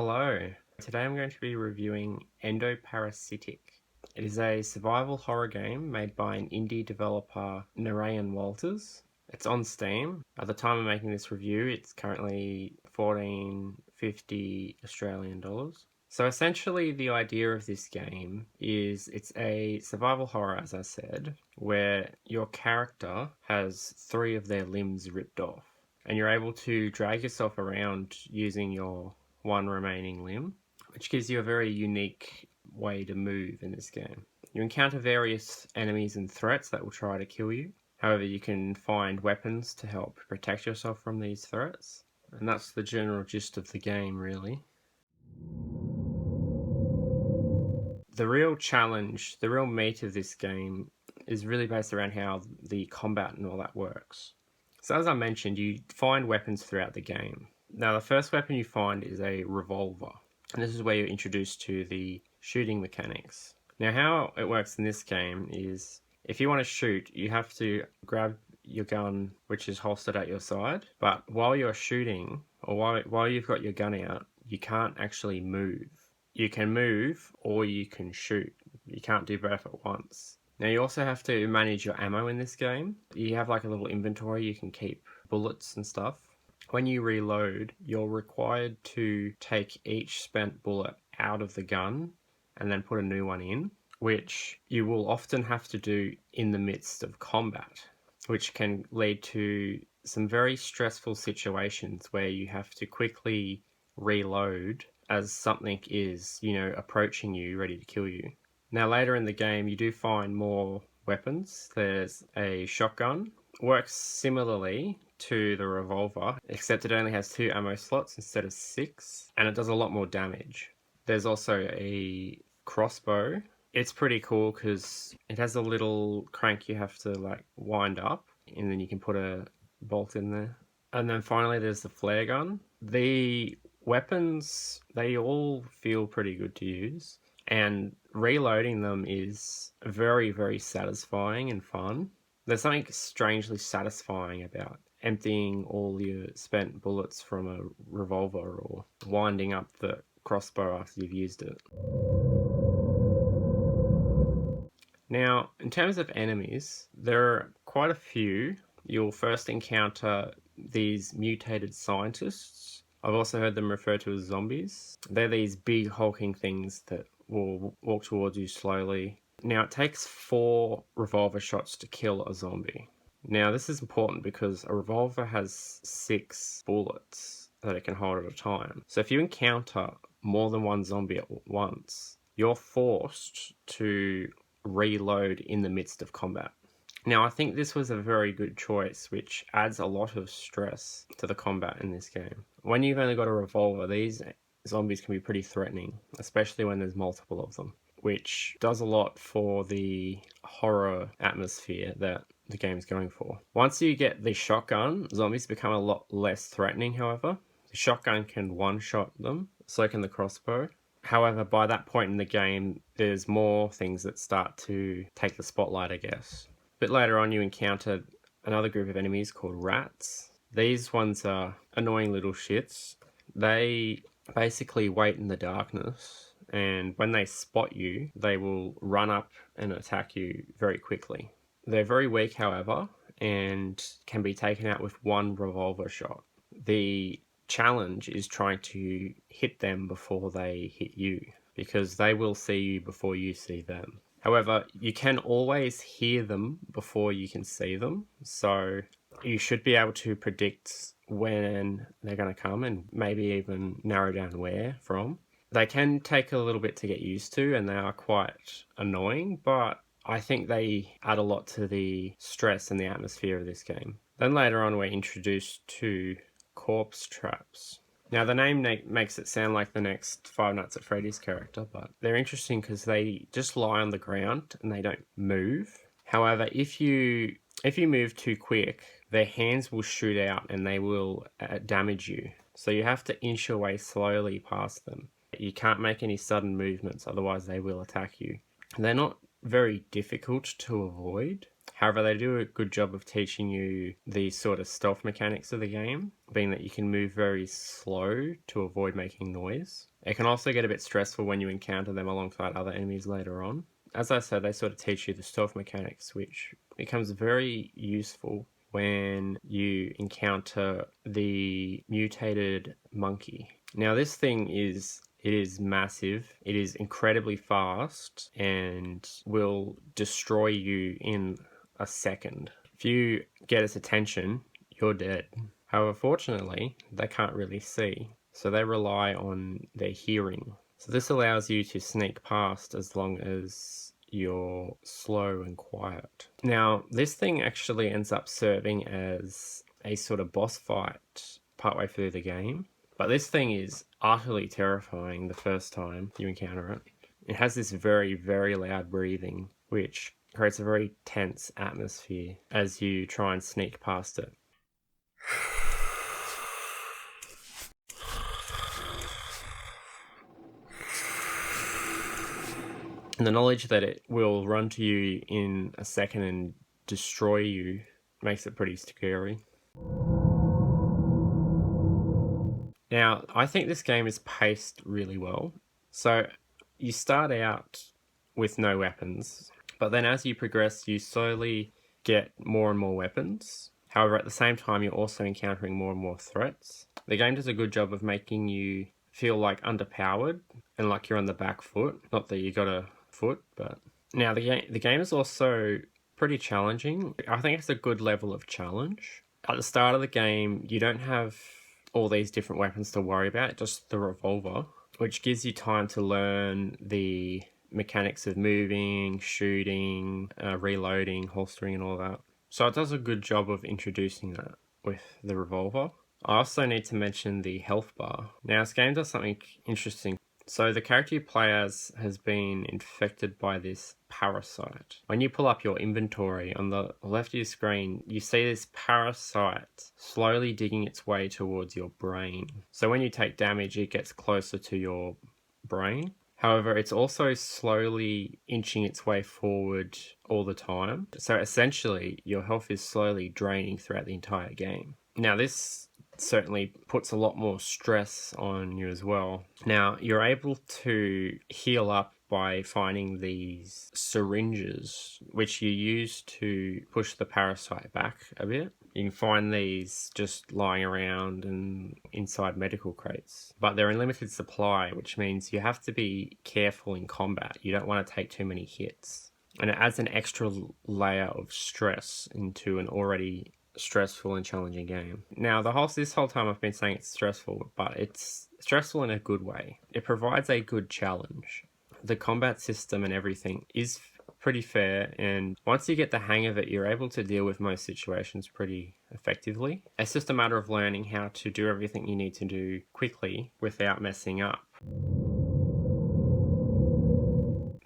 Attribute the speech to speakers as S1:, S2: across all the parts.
S1: Hello. Today I'm going to be reviewing Endoparasitic. It is a survival horror game made by an indie developer, Narayan Walters. It's on Steam. At the time of making this review, it's currently $14.50 Australian dollars. So essentially the idea of this game is it's a survival horror, as I said, where your character has 3 of their limbs ripped off. And you're able to drag yourself around using your one remaining limb, which gives you a very unique way to move in this game. You encounter various enemies and threats that will try to kill you. However, you can find weapons to help protect yourself from these threats. And that's the general gist of the game, really. The real challenge, the real meat of this game is really based around how the combat and all that works. So as I mentioned, you find weapons throughout the game. Now the first weapon you find is a revolver, and this is where you're introduced to the shooting mechanics. Now how it works in this game is if you want to shoot, you have to grab your gun, which is holstered at your side, but while you're shooting, or while you've got your gun out, you can't actually move. You can move or you can shoot. You can't do both at once. Now you also have to manage your ammo in this game. You have like a little inventory, you can keep bullets and stuff. When you reload, you're required to take each spent bullet out of the gun and then put a new one in, which you will often have to do in the midst of combat, which can lead to some very stressful situations where you have to quickly reload as something is, approaching you, ready to kill you. Now later in the game, you do find more weapons. There's a shotgun. Works similarly to the revolver, except it only has 2 ammo slots instead of 6, and it does a lot more damage. There's also a crossbow. It's pretty cool because it has a little crank you have to wind up, and then you can put a bolt in there. And then finally there's the flare gun. The weapons, they all feel pretty good to use, and reloading them is very, very satisfying and fun. There's something strangely satisfying about emptying all your spent bullets from a revolver or winding up the crossbow after you've used it. Now, in terms of enemies, there are quite a few. You'll first encounter these mutated scientists. I've also heard them referred to as zombies. They're these big hulking things that will walk towards you slowly. Now it takes 4 revolver shots to kill a zombie. Now this is important because a revolver has 6 bullets that it can hold at a time. So if you encounter more than one zombie at once, you're forced to reload in the midst of combat. Now, I think this was a very good choice, which adds a lot of stress to the combat in this game. When you've only got a revolver, these zombies can be pretty threatening, especially when there's multiple of them, which does a lot for the horror atmosphere that the game's going for. Once you get the shotgun, zombies become a lot less threatening, however. The shotgun can one-shot them, so can the crossbow. However, by that point in the game, there's more things that start to take the spotlight, I guess. A bit later on, you encounter another group of enemies called rats. These ones are annoying little shits. They basically wait in the darkness, and when they spot you, they will run up and attack you very quickly. They're very weak, however, and can be taken out with 1 revolver shot. The challenge is trying to hit them before they hit you, because they will see you before you see them. However, you can always hear them before you can see them, so you should be able to predict when they're going to come and maybe even narrow down where from. They can take a little bit to get used to, and they are quite annoying, but I think they add a lot to the stress and the atmosphere of this game. Then later on, we're introduced to corpse traps. Now, the name makes it sound like the next Five Nights at Freddy's character, but they're interesting because they just lie on the ground and they don't move. However, if you move too quick, their hands will shoot out and they will damage you. So you have to inch your way slowly past them. You can't make any sudden movements, otherwise they will attack you. They're not very difficult to avoid. However, they do a good job of teaching you the sort of stealth mechanics of the game, being that you can move very slow to avoid making noise. It can also get a bit stressful when you encounter them alongside other enemies later on. As I said, they sort of teach you the stealth mechanics, which becomes very useful when you encounter the mutated monkey. Now, this thing is massive. It is incredibly fast and will destroy you in a second. If you get its attention, you're dead. However, fortunately, they can't really see, so they rely on their hearing. So this allows you to sneak past as long as you're slow and quiet. Now, this thing actually ends up serving as a sort of boss fight partway through the game. But this thing is utterly terrifying the first time you encounter it. It has this very, very loud breathing, which creates a very tense atmosphere as you try and sneak past it. And the knowledge that it will run to you in a second and destroy you makes it pretty scary. Now, I think this game is paced really well. So you start out with no weapons, but then as you progress, you slowly get more and more weapons. However, at the same time, you're also encountering more and more threats. The game does a good job of making you feel like underpowered and like you're on the back foot. Not that you got a foot, but now the game is also pretty challenging. I think it's a good level of challenge. At the start of the game, you don't have all these different weapons to worry about, just the revolver, which gives you time to learn the mechanics of moving, shooting, reloading, holstering, and all that. So it does a good job of introducing that with the revolver. I also need to mention the health bar. Now, this game does something interesting. So the character you play as has been infected by this parasite. When you pull up your inventory on the left of your screen, you see this parasite slowly digging its way towards your brain. So when you take damage, it gets closer to your brain. However, it's also slowly inching its way forward all the time. So essentially, your health is slowly draining throughout the entire game. Now, this certainly puts a lot more stress on you as well. Now, you're able to heal up by finding these syringes, which you use to push the parasite back a bit. You can find these just lying around and inside medical crates, but they're in limited supply, which means you have to be careful in combat. You don't want to take too many hits, and it adds an extra layer of stress into an already stressful and challenging game. Now, this whole time I've been saying it's stressful, but it's stressful in a good way. It provides a good challenge. The combat system and everything is pretty fair, and once you get the hang of it, you're able to deal with most situations pretty effectively. It's just a matter of learning how to do everything you need to do quickly without messing up.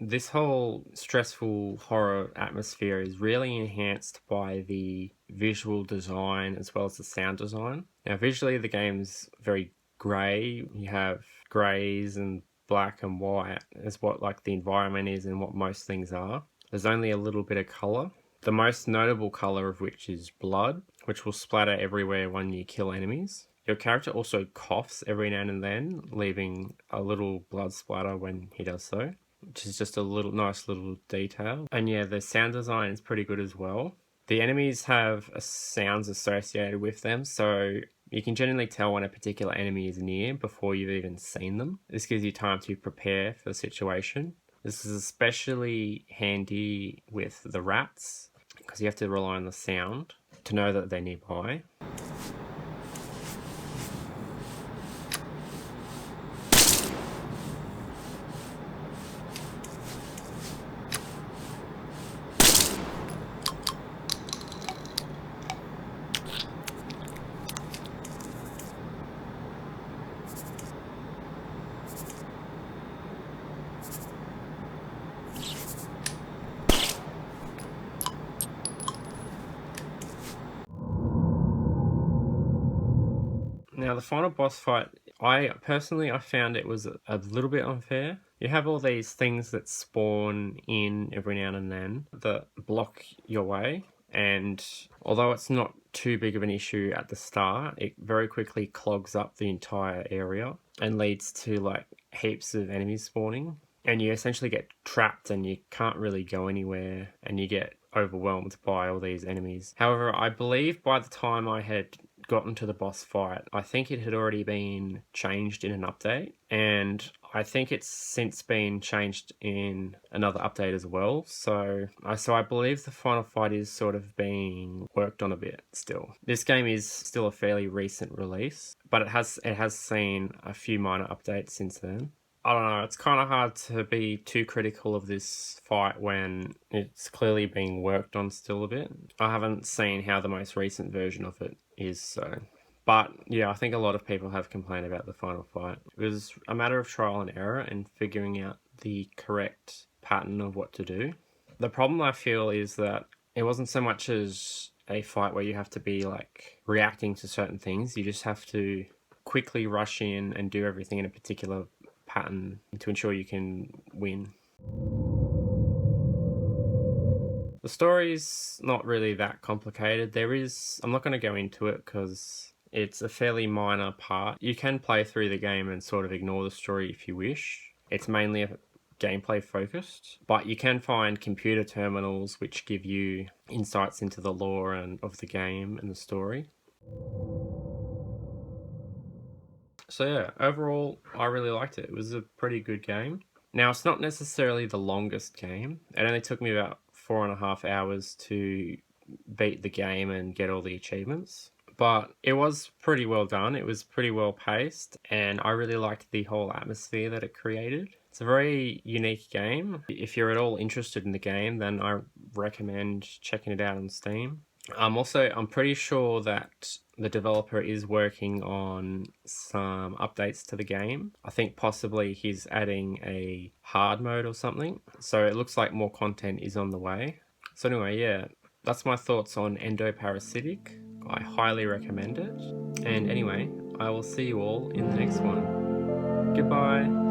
S1: This whole stressful horror atmosphere is really enhanced by the visual design as well as the sound design. Now, visually, the game's very grey. You have greys and black and white is what like the environment is and what most things are. There's only a little bit of colour. The most notable colour of which is blood, which will splatter everywhere when you kill enemies. Your character also coughs every now and then, leaving a little blood splatter when he does so, which is just a nice little detail. And yeah, the sound design is pretty good as well. The enemies have sounds associated with them, so you can generally tell when a particular enemy is near before you've even seen them. This gives you time to prepare for the situation. This is especially handy with the rats, because you have to rely on the sound to know that they're nearby. Now, the final boss fight, I found it was a little bit unfair. You have all these things that spawn in every now and then that block your way. And although it's not too big of an issue at the start, it very quickly clogs up the entire area and leads to like heaps of enemies spawning, and you essentially get trapped and you can't really go anywhere, and you get overwhelmed by all these enemies. However, I believe by the time I had gotten to the boss fight, I think it had already been changed in an update, and I think it's since been changed in another update as well. So I believe the final fight is sort of being worked on a bit still. This game is still a fairly recent release, but it has seen a few minor updates since then. I don't know, it's kind of hard to be too critical of this fight when it's clearly being worked on still a bit. I haven't seen how the most recent version of it is, so. But yeah, I think a lot of people have complained about the final fight. It was a matter of trial and error and figuring out the correct pattern of what to do. The problem I feel is that it wasn't so much as a fight where you have to be like reacting to certain things. You just have to quickly rush in and do everything in a particular pattern to ensure you can win. The story's not really that complicated. I'm not going to go into it because it's a fairly minor part. You can play through the game and sort of ignore the story if you wish. It's mainly gameplay focused, but you can find computer terminals which give you insights into the lore and of the game and the story. So yeah, overall, I really liked it. It was a pretty good game. Now, it's not necessarily the longest game. It only took me about 4.5 hours to beat the game and get all the achievements. But it was pretty well done. It was pretty well paced, and I really liked the whole atmosphere that it created. It's a very unique game. If you're at all interested in the game, then I recommend checking it out on Steam. I'm pretty sure that the developer is working on some updates to the game. I think possibly he's adding a hard mode or something. So it looks like more content is on the way. So anyway, yeah, that's my thoughts on Endoparasitic. I highly recommend it. And anyway, I will see you all in the next one. Goodbye.